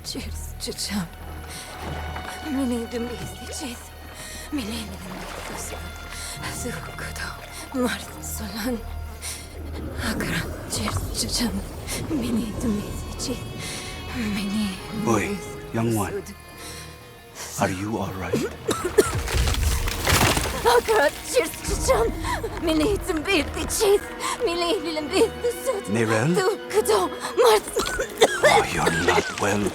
Cheers, chicham. Mini the cheese. Mini the Zukudo. Mart Solan. Akarat. Cheers, chicham. Mini the cheese. Mini. Boy, young one. Are you alright? Akarat. Cheers, chicham. Mini the cheese. Mini the suit. Neyrelle? Zukudo. Mart. Oh, you're not well.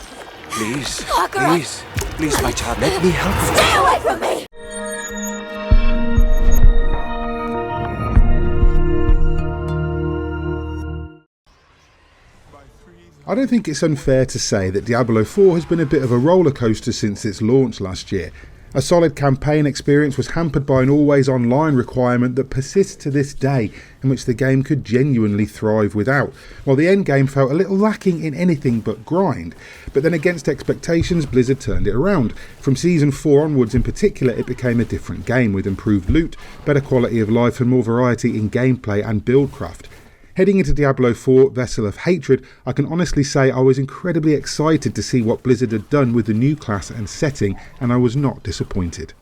Please, Akarat. please, my child, let me help you. Stay away from me! I don't think it's unfair to say that Diablo 4 has been a bit of a roller coaster since its launch last year. A solid campaign experience was hampered by an always online requirement that persists to this day, in which the game could genuinely thrive without, while the endgame felt a little lacking in anything but grind. But then against expectations, Blizzard turned it around. From Season 4 onwards in particular, it became a different game with improved loot, better quality of life and more variety in gameplay and buildcraft. Heading into Diablo 4 Vessel of Hatred, I can honestly say I was incredibly excited to see what Blizzard had done with the new class and setting, and I was not disappointed.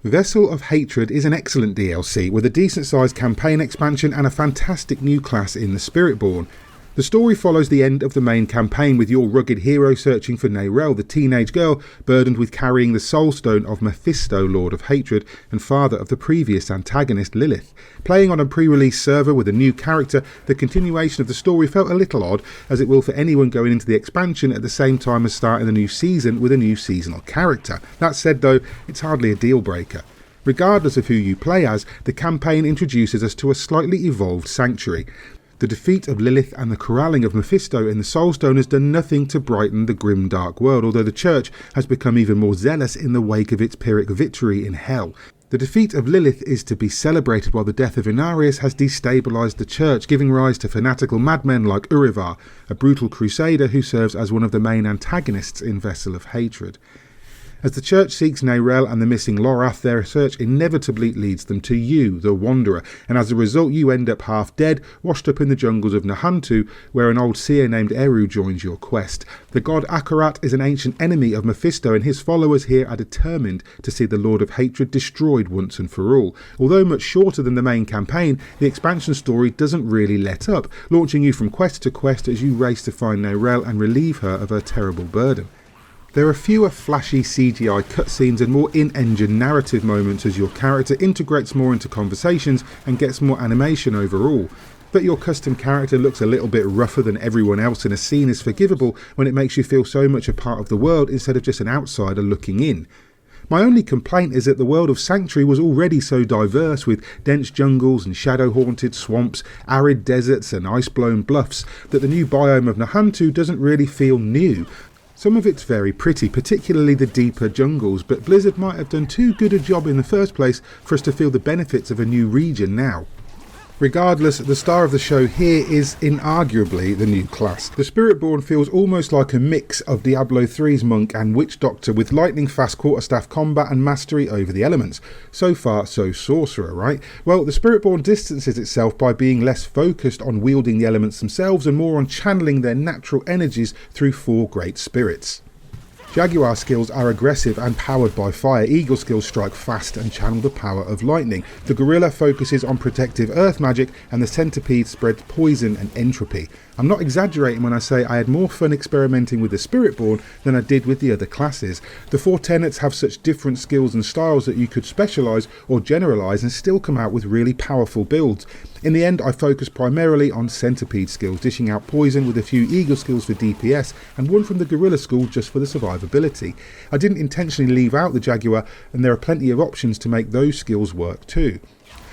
Vessel of Hatred is an excellent DLC with a decent sized campaign expansion and a fantastic new class in the Spiritborn. The story follows the end of the main campaign with your rugged hero searching for Neyrelle, the teenage girl burdened with carrying the Soulstone of Mephisto, Lord of Hatred, and father of the previous antagonist Lilith. Playing on a pre-release server with a new character, the continuation of the story felt a little odd, as it will for anyone going into the expansion at the same time as starting the new season with a new seasonal character. That said though, it's hardly a deal breaker. Regardless of who you play as, the campaign introduces us to a slightly evolved sanctuary. The defeat of Lilith and the corralling of Mephisto in the Soulstone has done nothing to brighten the grim dark world, although the Church has become even more zealous in the wake of its Pyrrhic victory in Hell. The defeat of Lilith is to be celebrated while the death of Inarius has destabilised the Church, giving rise to fanatical madmen like Urivar, a brutal crusader who serves as one of the main antagonists in Vessel of Hatred. As the Church seeks Neyrelle and the missing Lorath, their search inevitably leads them to you, the Wanderer, and as a result you end up half dead, washed up in the jungles of Nahantu, where an old seer named Eru joins your quest. The god Akarat is an ancient enemy of Mephisto, and his followers here are determined to see the Lord of Hatred destroyed once and for all. Although much shorter than the main campaign, the expansion story doesn't really let up, launching you from quest to quest as you race to find Neyrelle and relieve her of her terrible burden. There are fewer flashy CGI cutscenes and more in-engine narrative moments as your character integrates more into conversations and gets more animation overall. But your custom character looks a little bit rougher than everyone else in a scene is forgivable when it makes you feel so much a part of the world instead of just an outsider looking in. My only complaint is that the world of Sanctuary was already so diverse, with dense jungles and shadow-haunted swamps, arid deserts and ice-blown bluffs, that the new biome of Nahantu doesn't really feel new. Some of it's very pretty, particularly the deeper jungles, but Blizzard might have done too good a job in the first place for us to feel the benefits of a new region now. Regardless, the star of the show here is inarguably the new class. The Spiritborn feels almost like a mix of Diablo 3's Monk and Witch Doctor, with lightning-fast quarterstaff combat and mastery over the elements. So far, so Sorcerer, right? Well, the Spiritborn distances itself by being less focused on wielding the elements themselves and more on channeling their natural energies through 4 great spirits. Jaguar skills are aggressive and powered by fire. Eagle skills strike fast and channel the power of lightning. The Gorilla focuses on protective earth magic, and the Centipede spreads poison and entropy. I'm not exaggerating when I say I had more fun experimenting with the Spiritborn than I did with the other classes. The 4 tenets have such different skills and styles that you could specialise or generalise and still come out with really powerful builds. In the end, I focused primarily on Centipede skills, dishing out poison with a few Eagle skills for DPS and one from the Gorilla school just for the survivability. I didn't intentionally leave out the Jaguar, and there are plenty of options to make those skills work too.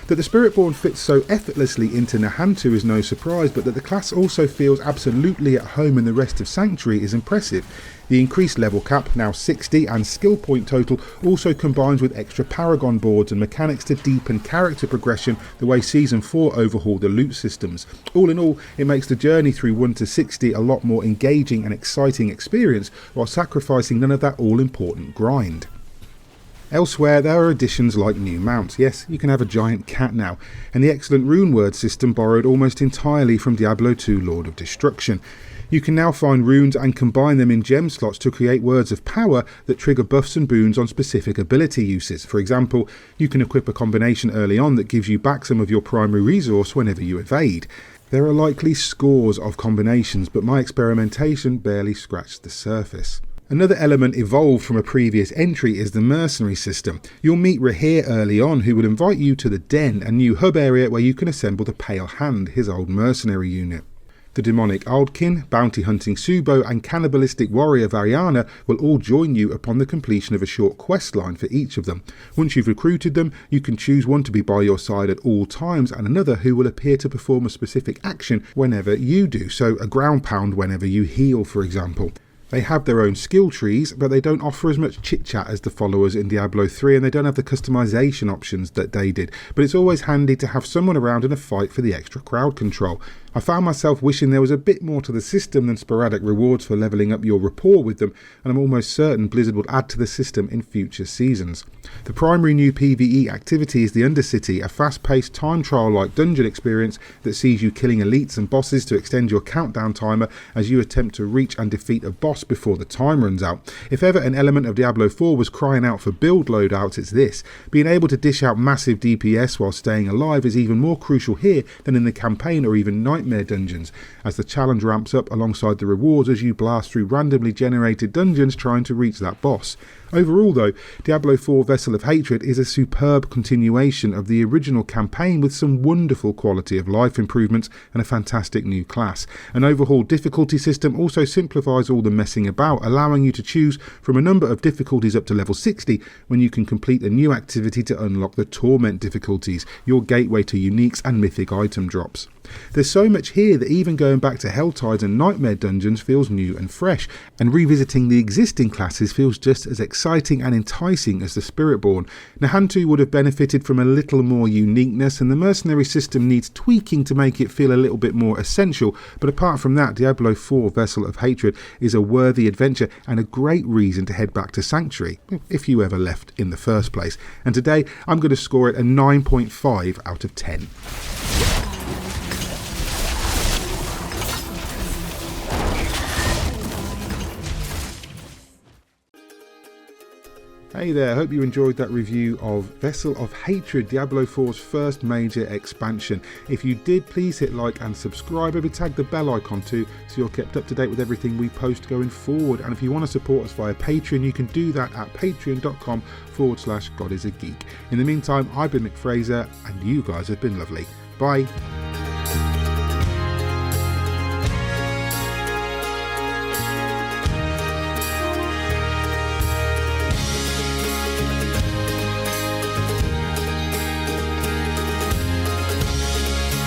That the Spiritborn fits so effortlessly into Nahantu is no surprise, but that the class also feels absolutely at home in the rest of Sanctuary is impressive. The increased level cap, now 60, and skill point total also combines with extra Paragon boards and mechanics to deepen character progression the way Season 4 overhauled the loot systems. All in all, it makes the journey through 1 to 60 a lot more engaging and exciting experience, while sacrificing none of that all-important grind. Elsewhere, there are additions like new mounts. Yes, you can have a giant cat now, and the excellent rune word system borrowed almost entirely from Diablo 2 Lord of Destruction. You can now find runes and combine them in gem slots to create words of power that trigger buffs and boons on specific ability uses. For example, you can equip a combination early on that gives you back some of your primary resource whenever you evade. There are likely scores of combinations, but my experimentation barely scratched the surface. Another element evolved from a previous entry is the mercenary system. You'll meet Rahir early on, who will invite you to the Den, a new hub area where you can assemble the Pale Hand, his old mercenary unit. The demonic Aldkin, bounty hunting Subo and cannibalistic warrior Variana will all join you upon the completion of a short quest line for each of them. Once you've recruited them, you can choose one to be by your side at all times and another who will appear to perform a specific action whenever you do, so a ground pound whenever you heal, for example. They have their own skill trees, but they don't offer as much chit-chat as the followers in Diablo 3, and they don't have the customization options that they did, but it's always handy to have someone around in a fight for the extra crowd control. I found myself wishing there was a bit more to the system than sporadic rewards for levelling up your rapport with them, and I'm almost certain Blizzard will add to the system in future seasons. The primary new PvE activity is the Undercity, a fast-paced time trial-like dungeon experience that sees you killing elites and bosses to extend your countdown timer as you attempt to reach and defeat a boss before the time runs out. If ever an element of Diablo 4 was crying out for build loadouts, it's this. Being able to dish out massive DPS while staying alive is even more crucial here than in the campaign or even Nightmare dungeons, as the challenge ramps up alongside the rewards as you blast through randomly generated dungeons trying to reach that boss. Overall though, Diablo 4 Vessel of Hatred is a superb continuation of the original campaign with some wonderful quality of life improvements and a fantastic new class. An overhauled difficulty system also simplifies all the messing about, allowing you to choose from a number of difficulties up to level 60 when you can complete a new activity to unlock the Torment difficulties, your gateway to uniques and mythic item drops. There's so much here that even going back to Helltides and Nightmare dungeons feels new and fresh, and revisiting the existing classes feels just as exciting and enticing as the Spiritborn. Nahantu would have benefited from a little more uniqueness, and the mercenary system needs tweaking to make it feel a little bit more essential, but apart from that, Diablo 4 Vessel of Hatred is a worthy adventure and a great reason to head back to Sanctuary, if you ever left in the first place. And today I'm going to score it a 9.5 out of 10. Hey there, hope you enjoyed that review of Vessel of Hatred, Diablo 4's first major expansion. If you did, please hit like and subscribe. Maybe tag the bell icon too, so you're kept up to date with everything we post going forward. And if you want to support us via Patreon, you can do that at patreon.com/GodIsAGeek. In the meantime, I've been Nick Fraser, and you guys have been lovely. Bye.